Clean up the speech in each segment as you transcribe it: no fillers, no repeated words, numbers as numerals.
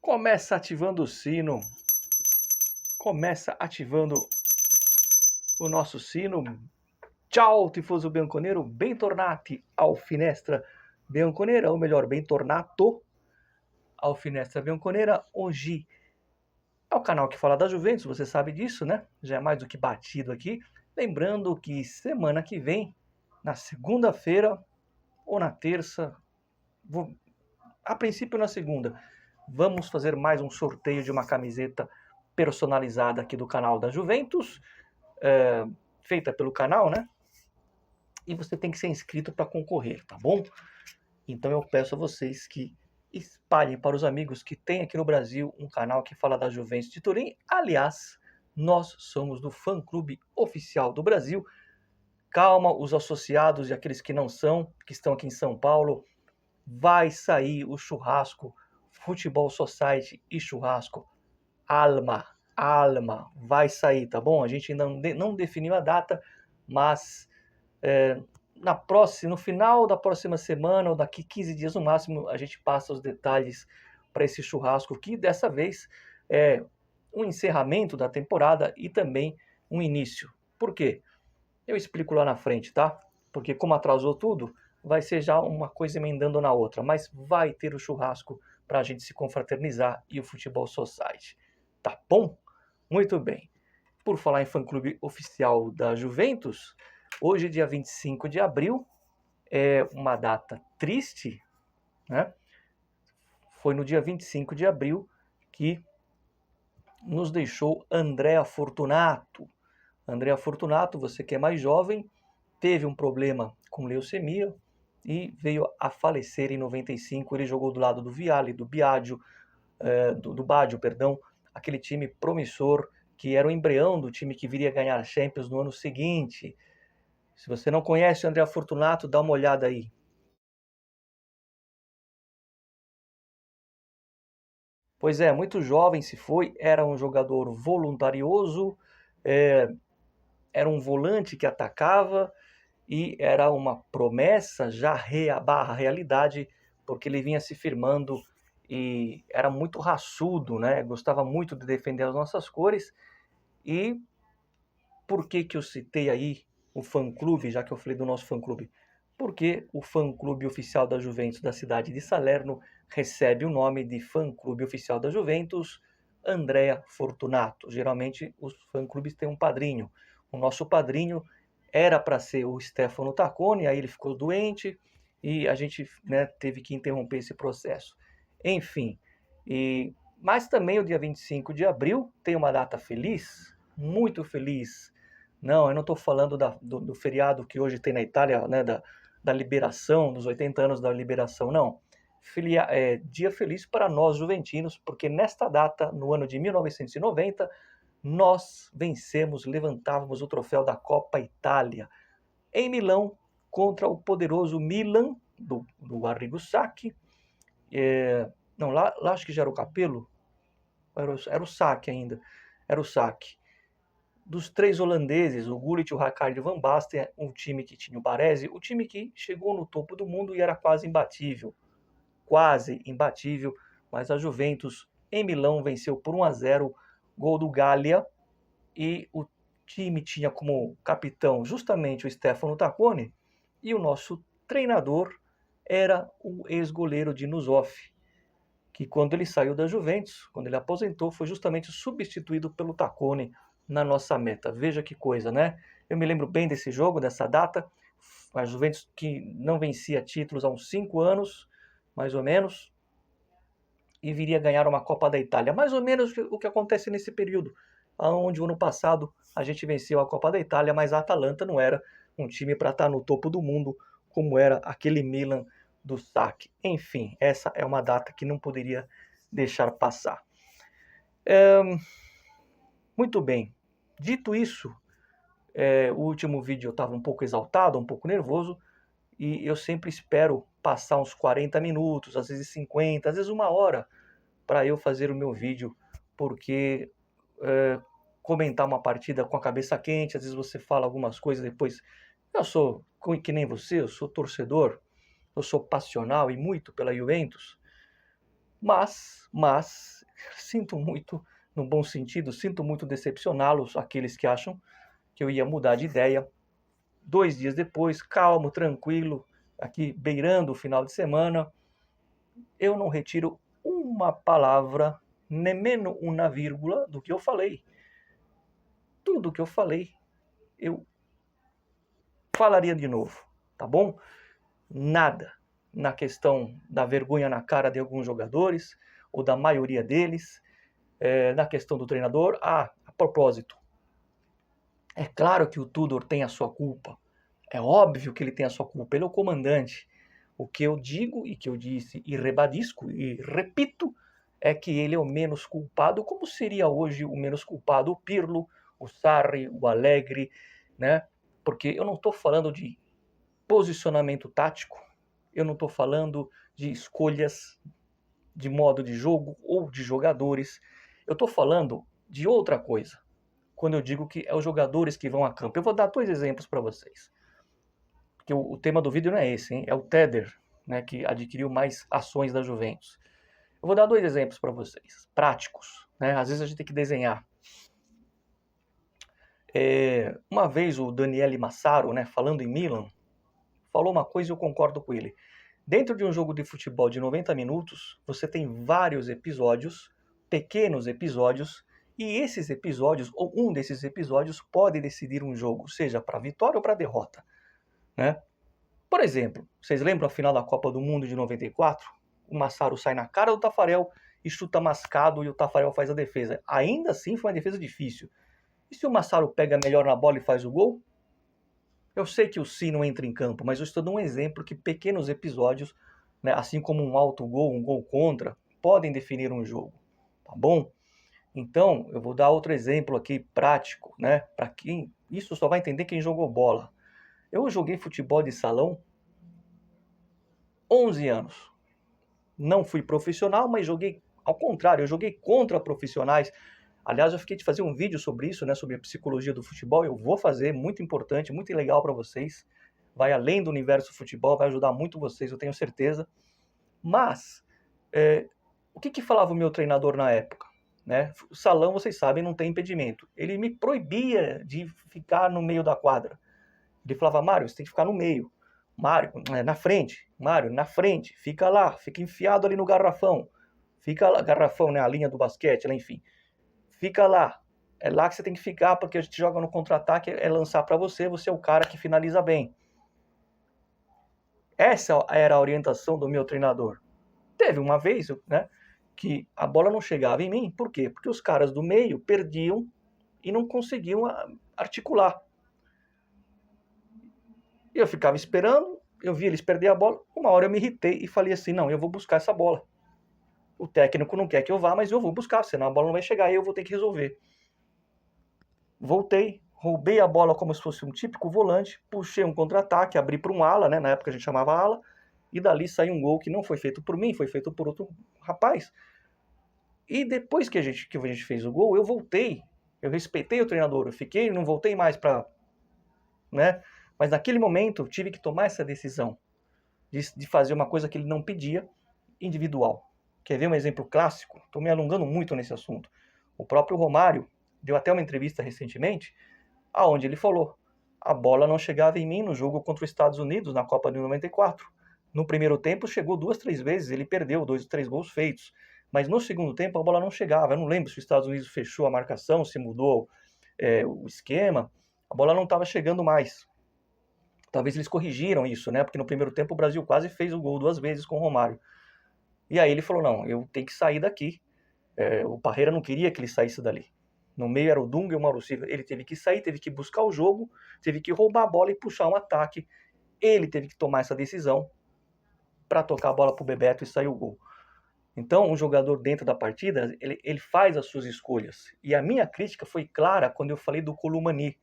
Começa ativando o sino, começa ativando o nosso sino. Ciao, tifoso bianconero, bentornati ao Finestra Bianconera, ou melhor, bentornato ao Finestra Bianconera. Hoje é o canal que fala da Juventus, você sabe disso, né? Já é mais do que batido aqui. Lembrando que semana que vem, na segunda-feira ou na terça, a princípio na segunda, vamos fazer mais um sorteio de uma camiseta personalizada aqui do canal da Juventus, feita pelo canal, né? E você tem que ser inscrito para concorrer, tá bom? Então eu peço a vocês que espalhem para os amigos que tem aqui no Brasil um canal que fala da Juventus de Turim. Aliás, nós somos do fã-clube oficial do Brasil. Calma, os associados e aqueles que não são, que estão aqui em São Paulo, vai sair o churrasco Futebol Society e churrasco Alma, vai sair, tá bom? A gente ainda não definiu a data, mas no final da próxima semana, ou daqui 15 dias no máximo, a gente passa os detalhes para esse churrasco, que dessa vez é um encerramento da temporada e também um início. Por quê? Eu explico lá na frente, tá? Porque como atrasou tudo, vai ser já uma coisa emendando na outra, mas vai ter o churrasco para a gente se confraternizar e o Futebol Society. Tá bom? Muito bem. Por falar em fã-clube oficial da Juventus, hoje, dia 25 de abril, é uma data triste, né? Foi no dia 25 de abril que nos deixou Andrea Fortunato. Andrea Fortunato, você que é mais jovem, teve um problema com leucemia e veio a falecer em 95. Ele jogou do lado do Vialli, do Biagio, do Baggio, perdão, aquele time promissor que era o embrião do time que viria a ganhar a Champions no ano seguinte. Se você não conhece o Andrea Fortunato, dá uma olhada aí. Pois é, muito jovem se foi, era um jogador voluntarioso, era um volante que atacava e era uma promessa já barra realidade, porque ele vinha se firmando e era muito raçudo, né? Gostava muito de defender as nossas cores. E por que que eu citei aí o fã-clube, já que eu falei do nosso fã-clube? Porque o fã-clube oficial da Juventus da cidade de Salerno recebe o nome de fã-clube oficial da Juventus Andrea Fortunato. Geralmente os fã-clubes têm um padrinho. O nosso padrinho era para ser o Stefano Taccone, aí ele ficou doente e a gente, né, teve que interromper esse processo. Enfim, mas também o dia 25 de abril tem uma data feliz, muito feliz. Não, eu não estou falando do feriado que hoje tem na Itália, né, da liberação, dos 80 anos da liberação, não. Dia feliz para nós juventinos, porque nesta data, no ano de 1990, nós vencemos, levantávamos o troféu da Copa Itália em Milão contra o poderoso Milan do Arrigo Sacchi. Não, lá acho que já era o Capello, era o Sacchi ainda, era o Sacchi. Dos três holandeses, o Gullit, o Rijkaard e o Van Basten, um time que tinha o Baresi, o time que chegou no topo do mundo e era quase imbatível, mas a Juventus em Milão venceu por 1-0, gol do Gallia, e o time tinha como capitão justamente o Stefano Taccone, e o nosso treinador era o ex-goleiro de Nusoff, que quando ele saiu da Juventus, quando ele aposentou, foi justamente substituído pelo Taccone na nossa meta. Veja que coisa, né? Eu me lembro bem desse jogo, dessa data. A Juventus que não vencia títulos há uns 5 anos, mais ou menos, e viria a ganhar uma Copa da Itália. Mais ou menos o que acontece nesse período, onde o ano passado a gente venceu a Copa da Itália, mas a Atalanta não era um time para estar no topo do mundo, como era aquele Milan do Sacchi. Enfim, essa é uma data que não poderia deixar passar. Muito bem. Dito isso, o último vídeo eu estava um pouco exaltado, um pouco nervoso, e eu sempre espero passar uns 40 minutos, às vezes 50, às vezes 1 hora, para eu fazer o meu vídeo, porque comentar uma partida com a cabeça quente, às vezes você fala algumas coisas depois. Eu sou que nem você, eu sou torcedor, eu sou passional e muito pela Juventus, Mas, sinto muito, no bom sentido, sinto muito decepcioná-los, aqueles que acham que eu ia mudar de ideia. 2 dias depois, calmo, tranquilo, aqui beirando o final de semana, eu não retiro uma palavra, nem menos uma vírgula do que eu falei. Tudo que eu falei, eu falaria de novo, tá bom? Nada na questão da vergonha na cara de alguns jogadores, ou da maioria deles, na questão do treinador. A propósito, é claro que o Tudor tem a sua culpa, é óbvio que ele tem a sua culpa, ele é o comandante. O que eu digo e que eu disse e rebadisco e repito é que ele é o menos culpado, como seria hoje o menos culpado o Pirlo, o Sarri, o Allegri, né? Porque eu não estou falando de posicionamento tático, eu não estou falando de escolhas de modo de jogo ou de jogadores, eu estou falando de outra coisa. Quando eu digo que é os jogadores que vão a campo, eu vou dar 2 exemplos para vocês. Porque o tema do vídeo não é esse, hein? É o Teder, né, que adquiriu mais ações da Juventus. Eu vou dar 2 exemplos para vocês, práticos, né? Às vezes a gente tem que desenhar. Uma vez o Daniele Massaro, né, falando em Milan, falou uma coisa e eu concordo com ele. Dentro de um jogo de futebol de 90 minutos, você tem vários episódios, pequenos episódios, e esses episódios, ou um desses episódios, pode decidir um jogo, seja para vitória ou para derrota, né? Por exemplo, vocês lembram a final da Copa do Mundo de 94? O Massaro sai na cara do Taffarel e chuta mascado e o Taffarel faz a defesa. Ainda assim foi uma defesa difícil. E se o Massaro pega melhor na bola e faz o gol? Eu sei que o Si não entra em campo, mas eu estou dando um exemplo que pequenos episódios, né, assim como um autogol, um gol contra, podem definir um jogo, tá bom? Então, eu vou dar outro exemplo aqui prático, né? Para quem isso só vai entender quem jogou bola. Eu joguei futebol de salão 11 anos. Não fui profissional, mas joguei ao contrário, eu joguei contra profissionais. Aliás, eu fiquei de fazer um vídeo sobre isso, né, sobre a psicologia do futebol. Eu vou fazer, muito importante, muito legal para vocês. Vai além do universo do futebol, vai ajudar muito vocês, eu tenho certeza. Mas, o que falava o meu treinador na época? Né? O salão, vocês sabem, não tem impedimento. Ele me proibia de ficar no meio da quadra. Ele falava, Mário, você tem que ficar no meio. Mário, na frente. Mário, na frente. Fica lá, fica enfiado ali no garrafão. Fica lá, garrafão, né? A linha do basquete, né? Enfim. Fica lá. É lá que você tem que ficar, porque a gente joga no contra-ataque, é lançar para você, você é o cara que finaliza bem. Essa era a orientação do meu treinador. Teve uma vez, né, que a bola não chegava em mim. Por quê? Porque os caras do meio perdiam e não conseguiam articular. Eu ficava esperando, eu vi eles perder a bola. Uma hora eu me irritei e falei assim, não, eu vou buscar essa bola. O técnico não quer que eu vá, mas eu vou buscar, senão a bola não vai chegar e eu vou ter que resolver. Voltei, roubei a bola como se fosse um típico volante, puxei um contra-ataque, abri para um ala, né? Na época a gente chamava ala, e dali saiu um gol que não foi feito por mim, foi feito por outro rapaz. E depois que a gente fez o gol, eu voltei, eu respeitei o treinador, eu fiquei, não voltei mais para, né? Mas naquele momento eu tive que tomar essa decisão de fazer uma coisa que ele não pedia, individual. Quer ver um exemplo clássico? Estou me alongando muito nesse assunto. O próprio Romário deu até uma entrevista recentemente, aonde ele falou: a bola não chegava em mim no jogo contra os Estados Unidos, na Copa de 94. No primeiro tempo chegou 2, 3 vezes, ele perdeu 2 ou 3 gols feitos. Mas no segundo tempo a bola não chegava. Eu não lembro se os Estados Unidos fechou a marcação, se mudou o esquema. A bola não estava chegando mais. Talvez eles corrigiram isso, né? Porque no primeiro tempo o Brasil quase fez o gol 2 vezes com o Romário. E aí ele falou, não, eu tenho que sair daqui. O Parreira não queria que ele saísse dali. No meio era o Dunga e o Mauro Silva. Ele teve que sair, teve que buscar o jogo, teve que roubar a bola e puxar um ataque. Ele teve que tomar essa decisão para tocar a bola pro Bebeto e sair o gol. Então, um jogador dentro da partida, ele faz as suas escolhas. E a minha crítica foi clara quando eu falei do Colomani.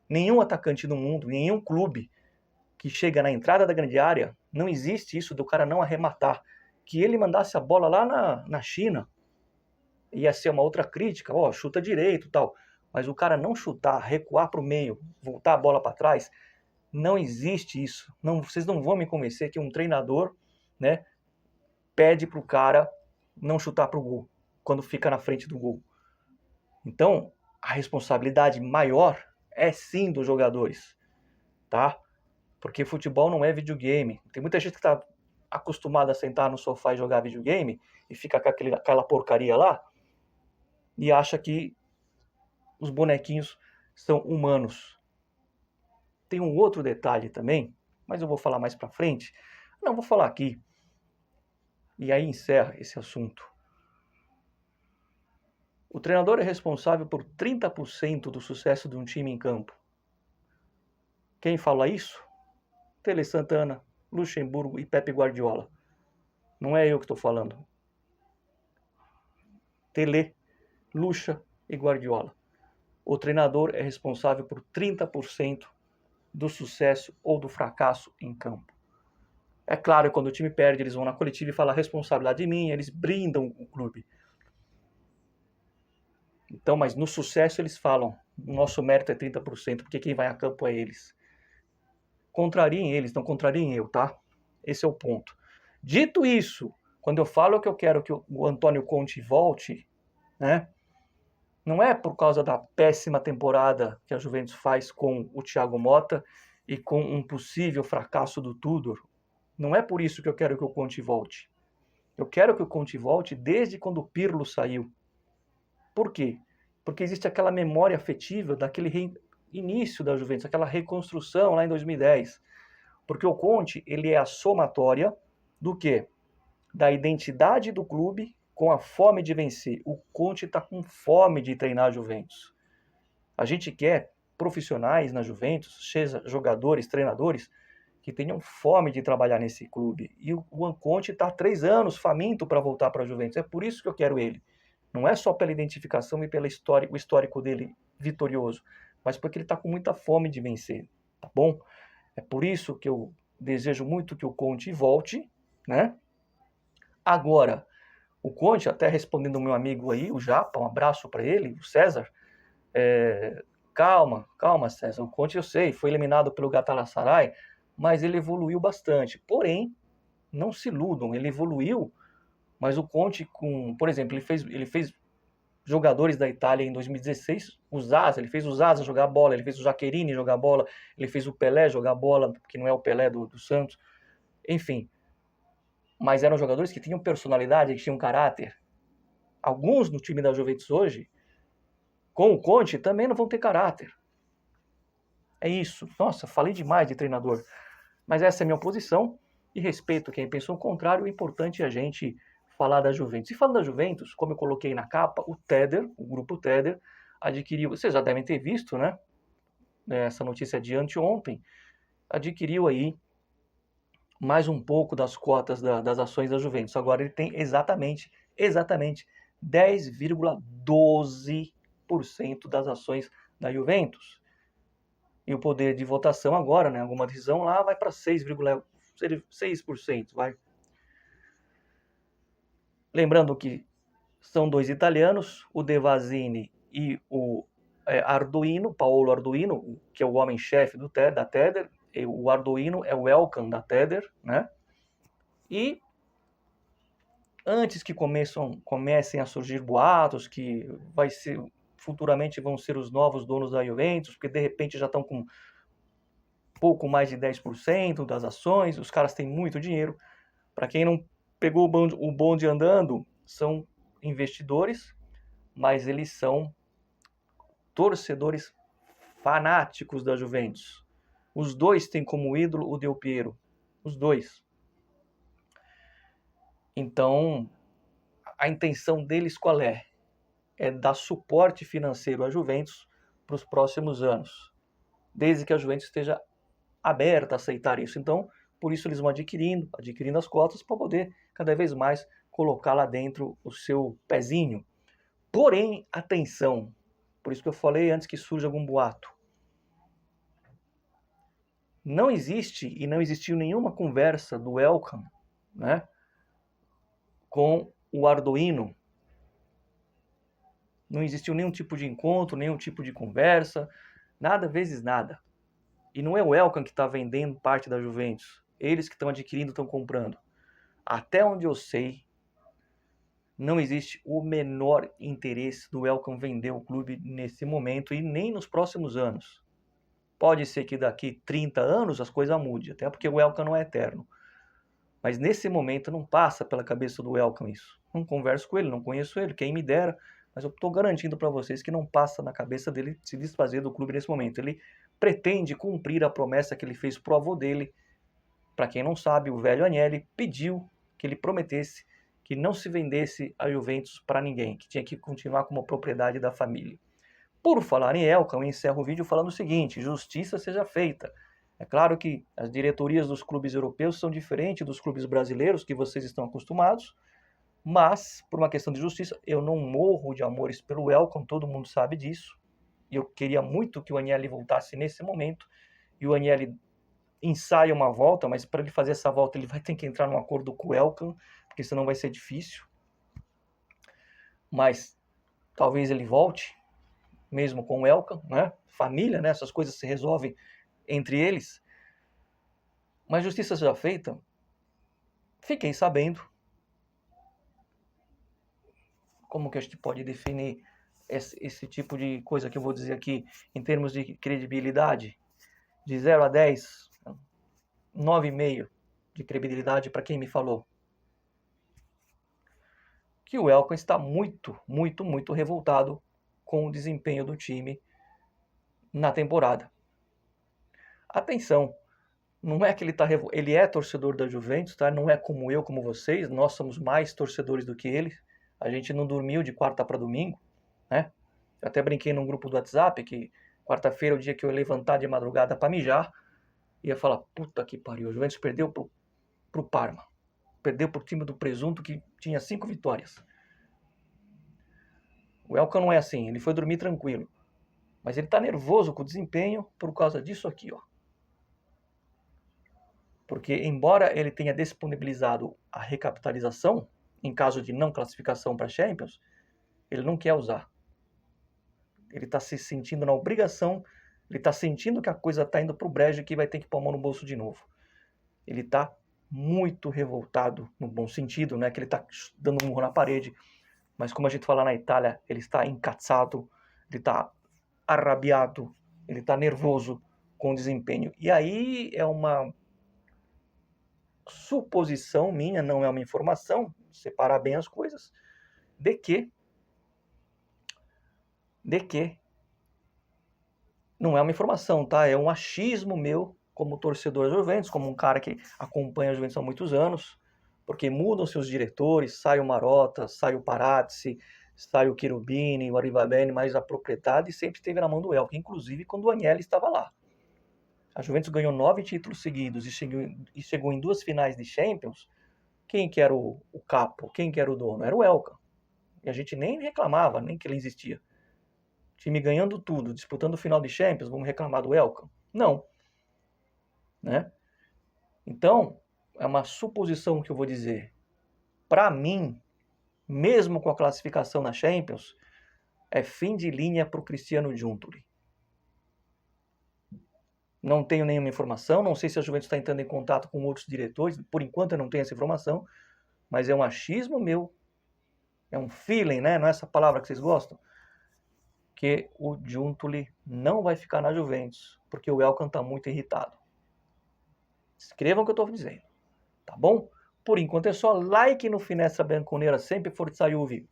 Nenhum atacante do mundo, nenhum clube que chega na entrada da grande área, não existe isso do cara não arrematar. Que ele mandasse a bola lá na China, ia ser uma outra crítica, chuta direito e tal. Mas o cara não chutar, recuar para o meio, voltar a bola para trás, não existe isso. Não, vocês não vão me convencer que um treinador, né, pede para o cara não chutar para o gol quando fica na frente do gol. Então, a responsabilidade maior é sim dos jogadores, tá? Porque futebol não é videogame. Tem muita gente que está acostumada a sentar no sofá e jogar videogame e fica com aquela porcaria lá e acha que os bonequinhos são humanos. Tem um outro detalhe também, mas eu vou falar mais pra frente. Não, vou falar aqui. E aí encerra esse assunto. O treinador é responsável por 30% do sucesso de um time em campo. Quem fala isso? Tele Santana, Luxemburgo e Pepe Guardiola. Não é eu que estou falando. Tele, Luxa e Guardiola. O treinador é responsável por 30% do sucesso ou do fracasso em campo. É claro que quando o time perde, eles vão na coletiva e falam a responsabilidade de mim, eles brindam o clube. Então, mas no sucesso eles falam, o nosso mérito é 30%, porque quem vai a campo é eles. Contrariem eles, não contrariem eu, tá? Esse é o ponto. Dito isso, quando eu falo que eu quero que o Antônio Conte volte, né? Não é por causa da péssima temporada que a Juventus faz com o Thiago Motta e com um possível fracasso do Tudor. Não é por isso que eu quero que o Conte volte. Eu quero que o Conte volte desde quando o Pirlo saiu. Por quê? Porque existe aquela memória afetiva daquele início da Juventus, aquela reconstrução lá em 2010. Porque o Conte, ele é a somatória do quê? Da identidade do clube com a fome de vencer. O Conte está com fome de treinar a Juventus. A gente quer profissionais na Juventus, seja jogadores, treinadores, que tenham fome de trabalhar nesse clube. E o Conte está há 3 anos faminto para voltar para a Juventus. É por isso que eu quero ele. Não é só pela identificação e pelo histórico dele vitorioso, mas porque ele está com muita fome de vencer, tá bom? É por isso que eu desejo muito que o Conte volte, né? Agora, o Conte, até respondendo o meu amigo aí, o Japa, um abraço para ele, o César, calma, César, o Conte eu sei, foi eliminado pelo Galatasaray, mas ele evoluiu bastante. Porém, não se iludam, ele evoluiu, mas o Conte, por exemplo, ele fez jogadores da Itália em 2016, o Zaza, ele fez o Zaza jogar bola, ele fez o Jaquerini jogar bola, ele fez o Pelé jogar bola, que não é o Pelé do Santos, enfim. Mas eram jogadores que tinham personalidade, que tinham caráter. Alguns no time da Juventus hoje, com o Conte, também não vão ter caráter. É isso. Nossa, falei demais de treinador. Mas essa é a minha posição e respeito quem pensou o contrário. O importante é a gente falar da Juventus. E falando da Juventus, como eu coloquei na capa, o Teder, o grupo Teder, adquiriu, vocês já devem ter visto, né? Essa notícia de anteontem, adquiriu aí mais um pouco das cotas das ações da Juventus. Agora ele tem exatamente 10,12% das ações da Juventus. E o poder de votação agora, né, alguma decisão lá, vai para 6,6%. Vai. Lembrando que são 2 italianos, o De Vasini e o Arduino, Paolo Arduino, que é o homem-chefe da Tether. O Arduino é o Elkan da Tether, né? E antes que comecem a surgir boatos que futuramente vão ser os novos donos da Juventus, porque de repente já estão com pouco mais de 10% das ações, os caras têm muito dinheiro. Para quem não pegou o bonde andando, são investidores, mas eles são torcedores fanáticos da Juventus. Os dois têm como ídolo o Del Piero. Os dois. Então, a intenção deles qual é? É dar suporte financeiro à Juventus para os próximos anos. Desde que a Juventus esteja aberta a aceitar isso. Então, por isso eles vão adquirindo as cotas para poder cada vez mais colocar lá dentro o seu pezinho. Porém, atenção, por isso que eu falei antes que surja algum boato. Não existe e não existiu nenhuma conversa do Elkan, né, com o Arduino. Não existiu nenhum tipo de encontro, nenhum tipo de conversa, nada vezes nada. E não é o Elkan que está vendendo parte da Juventus. Eles que estão adquirindo, estão comprando. Até onde eu sei, Não existe o menor interesse do Welcome vender o clube nesse momento e nem nos próximos anos. Pode ser que daqui 30 anos as coisas mudem, até porque o Welcome não é eterno. Mas nesse momento não passa pela cabeça do Welcome isso. Não converso com ele, não conheço ele, quem me dera, mas eu estou garantindo para vocês que não passa na cabeça dele se desfazer do clube nesse momento. Ele pretende cumprir a promessa que ele fez pro avô dele. Para quem não sabe, o velho Agnelli pediu que ele prometesse que não se vendesse a Juventus para ninguém, que tinha que continuar como propriedade da família. Por falar em Elkan, eu encerro o vídeo falando o seguinte: justiça seja feita. É claro que as diretorias dos clubes europeus são diferentes dos clubes brasileiros que vocês estão acostumados, mas, por uma questão de justiça, eu não morro de amores pelo Elkan, todo mundo sabe disso. E eu queria muito que o Agnelli voltasse nesse momento, e o Agnelli ensaia uma volta, mas para ele fazer essa volta ele vai ter que entrar num acordo com o Elkan, porque senão vai ser difícil. Mas talvez ele volte, mesmo com o Elkan, né? Família, né? Essas coisas se resolvem entre eles. Mas justiça já feita, fiquei sabendo. Como que a gente pode definir esse tipo de coisa que eu vou dizer aqui em termos de credibilidade? De 0 a 10, 9,5 de credibilidade para quem me falou. Que o Elkan está muito revoltado com o desempenho do time na temporada. Atenção, não é que ele está ele é torcedor da Juventus, tá? Não é como eu, como vocês, nós somos mais torcedores do que ele. A gente não dormiu de quarta para domingo, né? Eu até brinquei num grupo do WhatsApp que quarta-feira é o dia que eu ia levantar de madrugada para mijar, ia falar, puta que pariu, o Juventus perdeu pro Parma. Perdeu pro time do Presunto que tinha 5 vitórias. O Elkan não é assim, ele foi dormir tranquilo. Mas ele está nervoso com o desempenho por causa disso aqui, ó. Porque embora ele tenha disponibilizado a recapitalização, em caso de não classificação para Champions, ele não quer usar. Ele está se sentindo na obrigação, ele está sentindo que a coisa está indo para o brejo e que vai ter que pôr a mão no bolso de novo. Ele está muito revoltado, no bom sentido, né? Que ele está dando um murro na parede. Mas como a gente fala na Itália, ele está encaçado, ele está arrabiado, ele está nervoso com o desempenho. E aí é uma suposição minha, não é uma informação, separar bem as coisas, de que não é uma informação, tá? É um achismo meu como torcedor da Juventus, como um cara que acompanha a Juventus há muitos anos, porque mudam seus diretores, sai o Marotta, sai o Parazzi, sai o Cherubini, o Arrivabene, mas a propriedade sempre esteve na mão do Elkan, inclusive quando o Agnelli estava lá. A Juventus ganhou 9 títulos seguidos e chegou em 2 finais de Champions. Quem que era o capo? Quem que era o dono? Era o Elkan. E a gente nem reclamava, nem que ele existia. Time ganhando tudo, disputando o final de Champions, vamos reclamar do Elkan? Não. Né? Então, é uma suposição que eu vou dizer. Para mim, mesmo com a classificação na Champions, é fim de linha para o Cristiano Giuntoli. Não tenho nenhuma informação, não sei se a Juventus está entrando em contato com outros diretores, por enquanto eu não tenho essa informação, mas é um achismo meu, é um feeling, né? Não é essa palavra que vocês gostam, que o Giuntoli não vai ficar na Juventus, porque o Elkan está muito irritado. Escrevam o que eu estou dizendo, tá bom? Por enquanto é só like no Finestra Bianconera, sempre Forza Juve.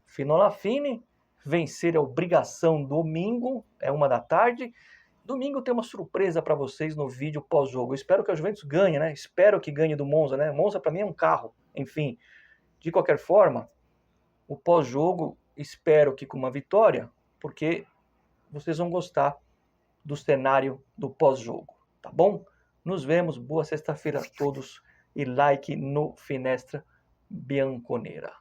Fino alla fine, vencer é obrigação domingo, é 13h. Domingo tem uma surpresa para vocês no vídeo pós-jogo. Eu espero que a Juventus ganhe, né? Espero que ganhe do Monza, né? Monza para mim é um carro, enfim. De qualquer forma, o pós-jogo espero que com uma vitória, porque vocês vão gostar do cenário do pós-jogo, tá bom? Nos vemos, boa sexta-feira a todos e like no Finestra Bianconera.